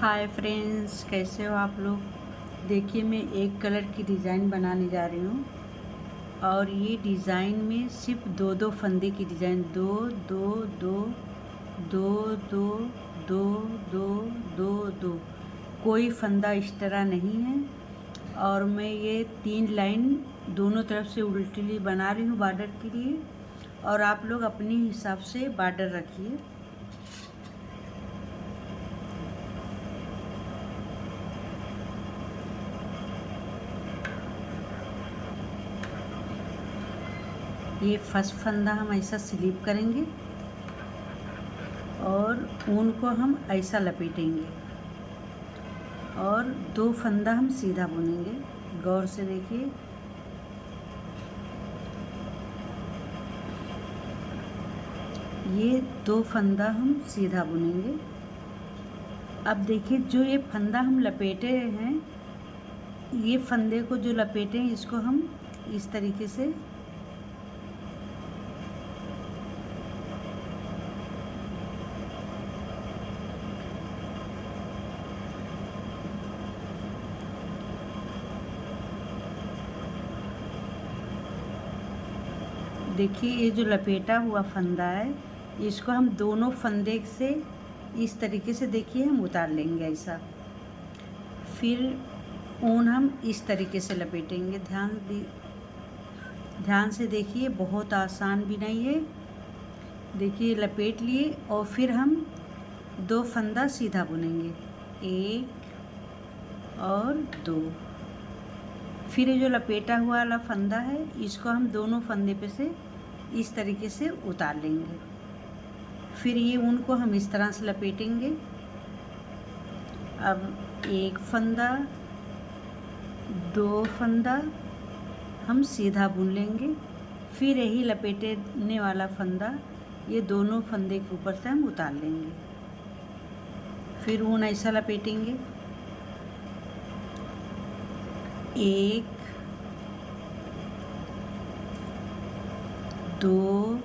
Hi friends, कैसे हो आप लोग। देखिए, मैं एक कलर की डिज़ाइन बनाने जा रही हूँ और ये डिज़ाइन में सिर्फ दो दो फंदे की डिज़ाइन, दो दो दो दो दो दो दो दो दो, कोई फंदा इस तरह नहीं है। और मैं ये 3 लाइन दोनों तरफ से उल्टी बना रही हूँ बॉर्डर के लिए, और आप लोग अपने हिसाब से बॉर्डर रखिए। ये फर्स्ट फंदा हम ऐसा स्लिप करेंगे और ऊन को हम ऐसा लपेटेंगे और 2 फंदा हम सीधा बुनेंगे। गौर से देखिए, ये 2 फंदा हम सीधा बुनेंगे। अब देखिए, जो ये फंदा हम लपेटे हैं, ये फंदे को जो लपेटे हैं इसको हम इस तरीके से देखिए, ये जो लपेटा हुआ फंदा है इसको हम दोनों फंदे से इस तरीके से देखिए हम उतार लेंगे ऐसा। फिर ऊन हम इस तरीके से लपेटेंगे। ध्यान से देखिए, बहुत आसान भी नहीं है। देखिए, लपेट लिए और फिर हम 2 फंदा सीधा बुनेंगे, 1 और 2। फिर ये जो लपेटा हुआ वाला फंदा है इसको हम दोनों फंदे पे से इस तरीके से उतार लेंगे। फिर ये ऊन को हम इस तरह से लपेटेंगे। अब 1 फंदा, 2 फंदा हम सीधा बुन लेंगे। फिर यही लपेटने वाला फंदा ये दोनों फंदे के ऊपर से हम उतार लेंगे। फिर ऊन ऐसा लपेटेंगे, 1 2,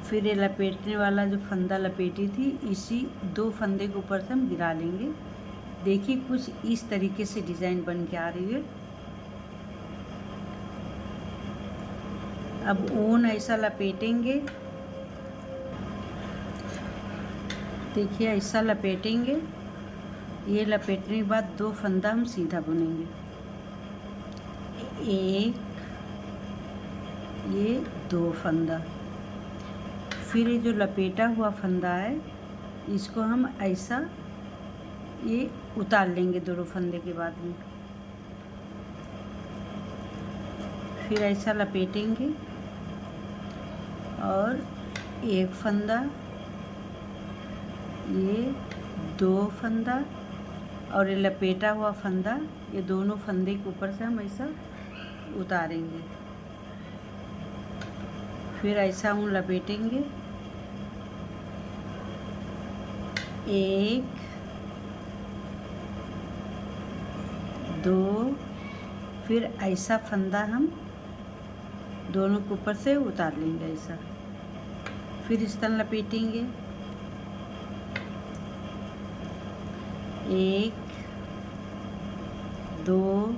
फिर ये लपेटने वाला जो फंदा लपेटी थी इसी 2 फंदे के ऊपर से हम गिरा लेंगे। देखिए, कुछ इस तरीके से डिज़ाइन बन के आ रही है। अब ऊन ऐसा लपेटेंगे, देखिए ऐसा लपेटेंगे। ये लपेटने के बाद 2 फंदा हम सीधा बुनेंगे, 1, ये 2 फंदा। फिर ये जो लपेटा हुआ फंदा है इसको हम ऐसा ये उतार लेंगे दोनों फंदे के बाद में। फिर ऐसा लपेटेंगे और 1 फंदा, ये 2 फंदा और ये लपेटा हुआ फंदा, ये दोनों फंदे के ऊपर से हम ऐसा उतारेंगे। फिर ऐसा ऊन लपेटेंगे, 1 2, फिर ऐसा फंदा हम दोनों के ऊपर से उतार लेंगे ऐसा। फिर इस तरह लपेटेंगे, 1 2,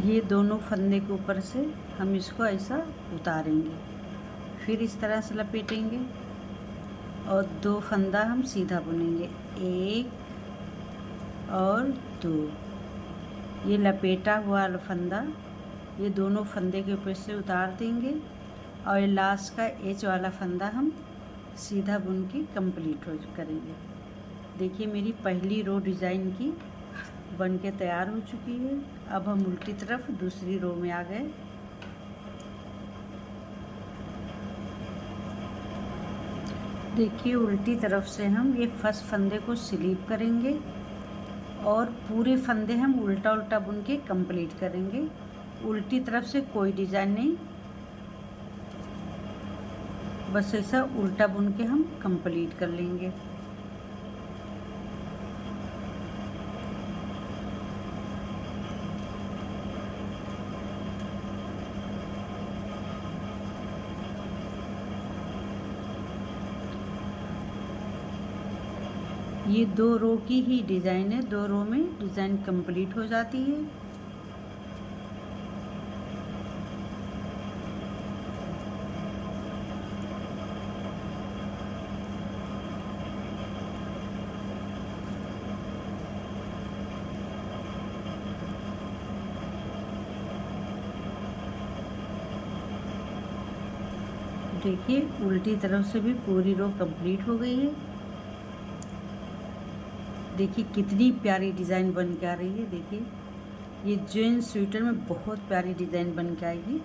ये दोनों फंदे के ऊपर से हम इसको ऐसा उतारेंगे। फिर इस तरह से लपेटेंगे और 2 फंदा हम सीधा बुनेंगे, 1 और 2। ये लपेटा हुआ फंदा ये दोनों फंदे के ऊपर से उतार देंगे और लास्ट का एज वाला फंदा हम सीधा बुन के कंप्लीट करेंगे। देखिए, मेरी पहली रो डिज़ाइन की बन के तैयार हो चुकी है। अब हम उल्टी तरफ दूसरी रो में आ गए। देखिए, उल्टी तरफ से हम ये फर्स्ट फंदे को स्लिप करेंगे और पूरे फंदे हम उल्टा उल्टा बुन के कंप्लीट करेंगे। उल्टी तरफ से कोई डिज़ाइन नहीं, बस ऐसा उल्टा बुन के हम कंप्लीट कर लेंगे। ये 2 रो की ही डिज़ाइन है, 2 रो में डिज़ाइन कंप्लीट हो जाती है। देखिए उल्टी तरफ से भी पूरी रो कंप्लीट हो गई है। देखिए कितनी प्यारी डिज़ाइन बन के आ रही है। देखिए ये जेंट्स स्वेटर में बहुत प्यारी डिज़ाइन बन के आएगी।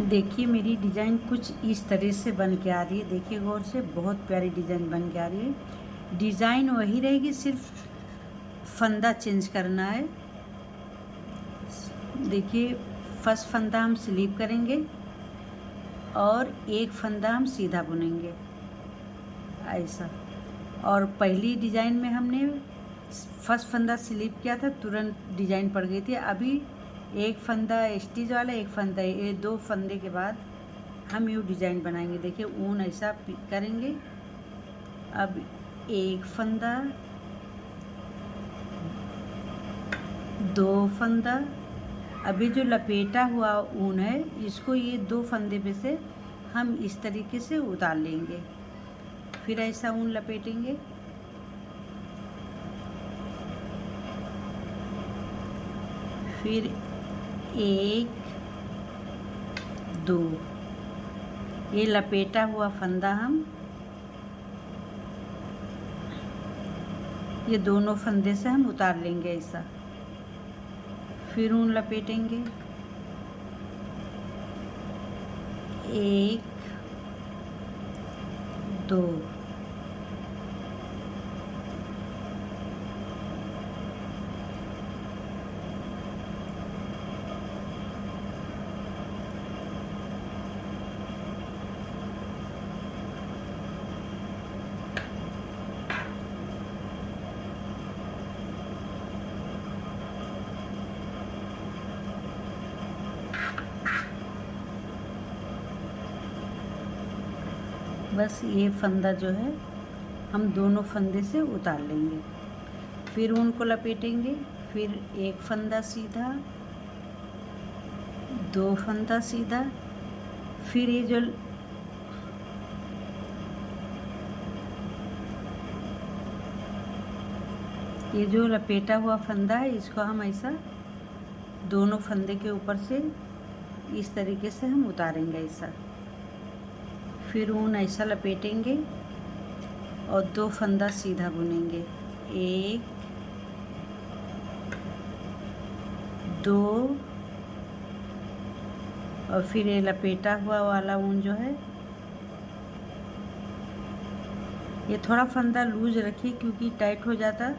देखिए मेरी डिज़ाइन कुछ इस तरह से बन के आ रही है। देखिए गौर से, बहुत प्यारी डिज़ाइन बन के आ रही है। डिज़ाइन वही रहेगी, सिर्फ फंदा चेंज करना है। देखिए फर्स्ट फंदा हम स्लीप करेंगे और एक फंदा हम सीधा बुनेंगे ऐसा। और पहली डिज़ाइन में हमने फर्स्ट फंदा स्लीप किया था, तुरंत डिज़ाइन पड़ गई थी। अभी एक फंदा स्टिच वाला, एक फंदा, ये 2 फंदे के बाद हम यूँ डिज़ाइन बनाएंगे। देखिए ऊन ऐसा करेंगे। अब एक फंदा, 2 फंदा। अभी जो लपेटा हुआ ऊन है इसको ये 2 फंदे पे से हम इस तरीके से उतार लेंगे। फिर ऐसा ऊन लपेटेंगे। फिर 1 2, ये लपेटा हुआ फंदा हम ये दोनों फंदे से हम उतार लेंगे ऐसा। फिर ऊन लपेटेंगे। 1 2, बस ये फंदा जो है हम दोनों फंदे से उतार लेंगे। फिर ऊन को लपेटेंगे। फिर एक फंदा सीधा, 2 फंदा सीधा। फिर ये जो लपेटा हुआ फंदा है इसको हम ऐसा दोनों फंदे के ऊपर से इस तरीके से हम उतारेंगे ऐसा। फिर ऊन ऐसा लपेटेंगे और 2 फंदा सीधा बुनेंगे। 1 2, और फिर ये लपेटा हुआ वाला ऊन जो है ये थोड़ा फंदा लूज रखिए, क्योंकि टाइट हो जाता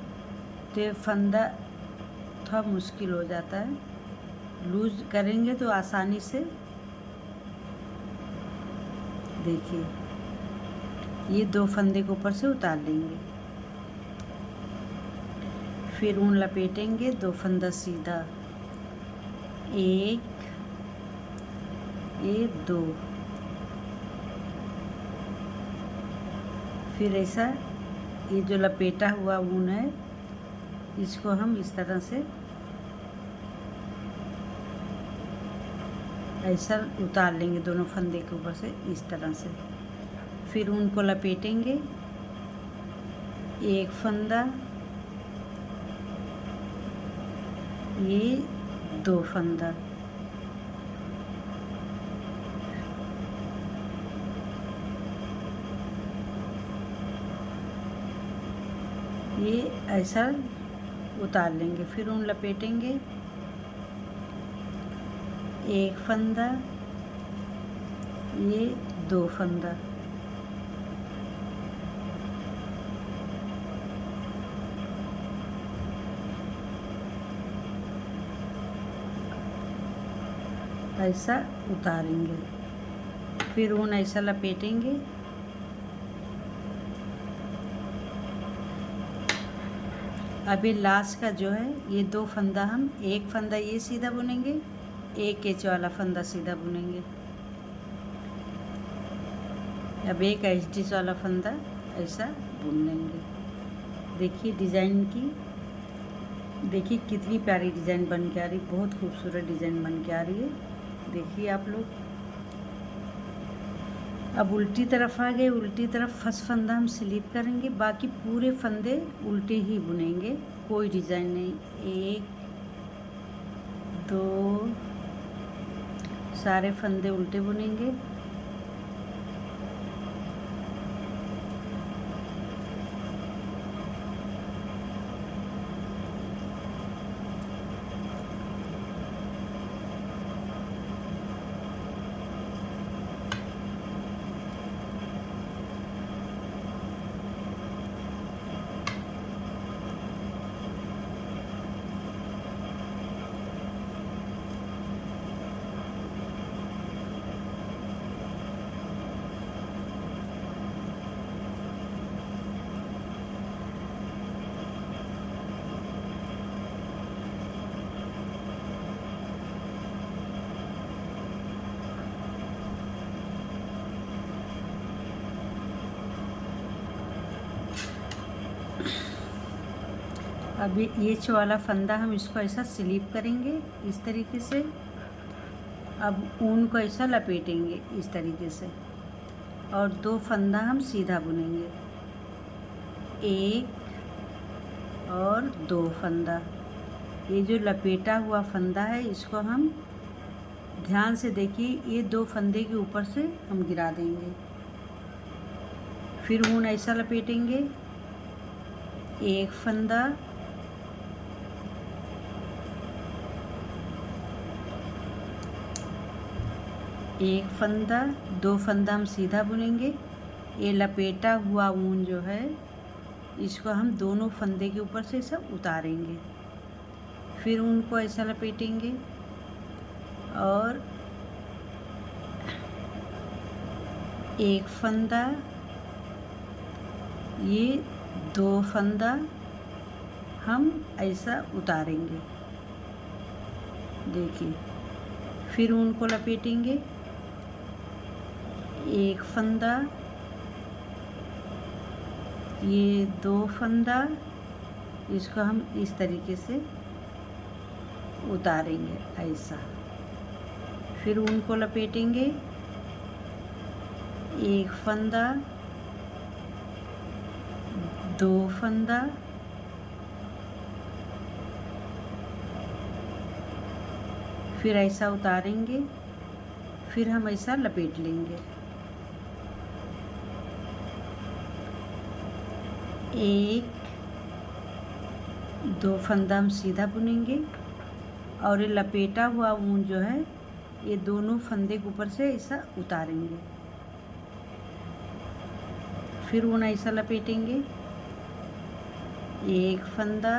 तो ये फंदा थोड़ा मुश्किल हो जाता है। लूज करेंगे तो आसानी से। देखिए ये 2 फंदे के ऊपर से उतार लेंगे। फिर ऊन लपेटेंगे, 2 फंदा सीधा, 1 2। फिर ऐसा ये जो लपेटा हुआ ऊन है इसको हम इस तरह से ऐसा उतार लेंगे दोनों फंदे के ऊपर से इस तरह से। फिर ऊन को लपेटेंगे, एक फंदा, ये 2 फंदा। ये ऐसा उतार लेंगे। फिर ऊन लपेटेंगे, एक फंदा, ये 2 फंदा। ऐसा उतारेंगे, फिर ऊन ऐसा लपेटेंगे। अभी लास्ट का जो है ये 2 फंदा, हम एक फंदा ये सीधा बुनेंगे, एक एच वाला फंदा सीधा बुनेंगे। अब एक एच डिस वाला फंदा ऐसा बुन लेंगे। देखिए डिज़ाइन की, देखिए कितनी प्यारी डिज़ाइन बन के आ रही, बहुत खूबसूरत डिज़ाइन बन के आ रही है। देखिए आप लोग। अब उल्टी तरफ आ गए, उल्टी तरफ फर्स्ट फंदा हम स्लिप करेंगे, बाकी पूरे फंदे उल्टे ही बुनेंगे, कोई डिज़ाइन नहीं। 1 2 सारे फंदे उल्टे बुनेंगे। अभी एच वाला फंदा हम इसको ऐसा स्लिप करेंगे इस तरीके से। अब ऊन को ऐसा लपेटेंगे इस तरीके से, और 2 फंदा हम सीधा बुनेंगे, 1 और 2 फंदा। ये जो लपेटा हुआ फंदा है इसको हम ध्यान से देखिए, ये 2 फंदे के ऊपर से हम गिरा देंगे, फिर ऊन ऐसा लपेटेंगे, 1 फंदा, 1 फंदा, 2 फंदा हम सीधा बुनेंगे। ये लपेटा हुआ ऊन जो है इसको हम दोनों फंदे के ऊपर से ऐसा उतारेंगे, फिर ऊन को ऐसा लपेटेंगे, और 1 फंदा, ये 2 फंदा हम ऐसा उतारेंगे। देखिए, फिर ऊन को लपेटेंगे, 1 फंदा, ये 2 फंदा, इसको हम इस तरीके से उतारेंगे ऐसा, फिर ऊन को लपेटेंगे, 1 फंदा, 2 फंदा, फिर ऐसा उतारेंगे, फिर हम ऐसा लपेट लेंगे, 1 2 फंदा हम सीधा बुनेंगे, और ये लपेटा हुआ ऊन जो है ये दोनों फंदे के ऊपर से ऐसा उतारेंगे, फिर ऊन ऐसा लपेटेंगे, 1 फंदा,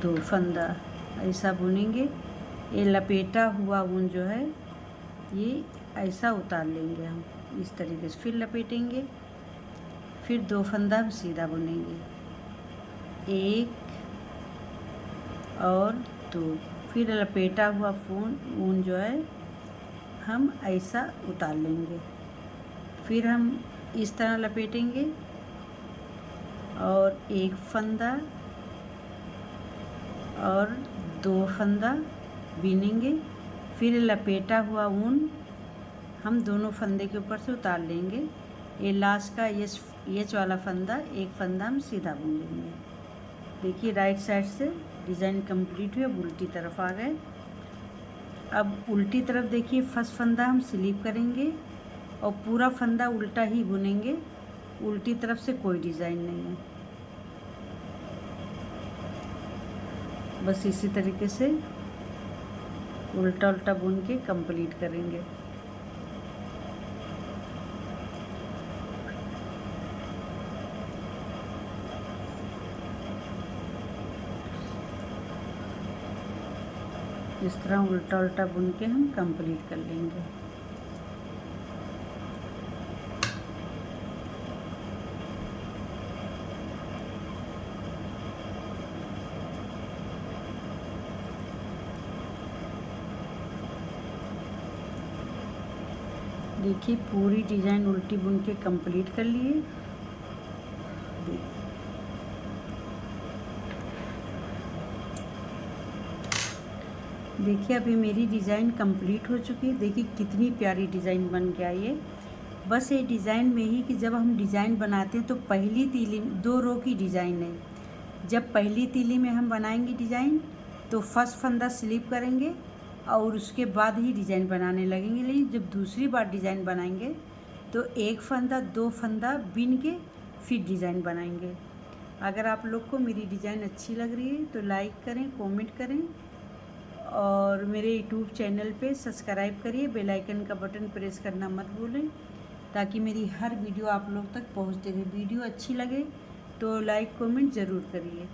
2 फंदा ऐसा बुनेंगे। ये लपेटा हुआ ऊन जो है ये ऐसा उतार लेंगे हम इस तरीके से, फिर लपेटेंगे, फिर 2 फंदा हम सीधा बुनेंगे, 1 और 2, फिर लपेटा हुआ ऊन जो है हम ऐसा उतार लेंगे, फिर हम इस तरह लपेटेंगे, और 1 फंदा और 2 फंदा बीनेंगे, फिर लपेटा हुआ ऊन हम दोनों फंदे के ऊपर से उतार लेंगे। ये लास्ट का ये वाला फंदा, 1 फंदा हम सीधा बुन लेंगे। देखिए राइट साइड से डिज़ाइन कंप्लीट हुई, अब उल्टी तरफ आ गए। अब उल्टी तरफ देखिए, फर्स्ट फंदा हम स्लिप करेंगे और पूरा फंदा उल्टा ही बुनेंगे, उल्टी तरफ से कोई डिज़ाइन नहीं है। बस इसी तरीके से उल्टा उल्टा बुन के कंप्लीट करेंगे। इस तरह उल्टा उल्टा बुन के हम कंप्लीट कर लेंगे। देखिए पूरी डिज़ाइन उल्टी बुन के कंप्लीट कर लिए। देखिए अभी मेरी डिज़ाइन कंप्लीट हो चुकी है। देखिए कितनी प्यारी डिज़ाइन बन के आई है। बस ये डिज़ाइन में ही कि जब हम डिज़ाइन बनाते हैं तो पहली तीली 2 रो की डिज़ाइन है। जब पहली तीली में हम बनाएंगे डिज़ाइन तो फर्स्ट फंदा स्लिप करेंगे और उसके बाद ही डिज़ाइन बनाने लगेंगे। लेकिन जब दूसरी बार डिज़ाइन बनाएंगे तो 1 फंदा 2 फंदा बिन के फिर डिज़ाइन बनाएंगे। अगर आप लोग को मेरी डिज़ाइन अच्छी लग रही है तो लाइक करें, कमेंट करें और मेरे यूट्यूब चैनल पे सब्सक्राइब करिए। बेल आइकन का बटन प्रेस करना मत भूलें ताकि मेरी हर वीडियो आप लोग तक पहुंचते रहे। वीडियो अच्छी लगे तो लाइक कमेंट ज़रूर करिए।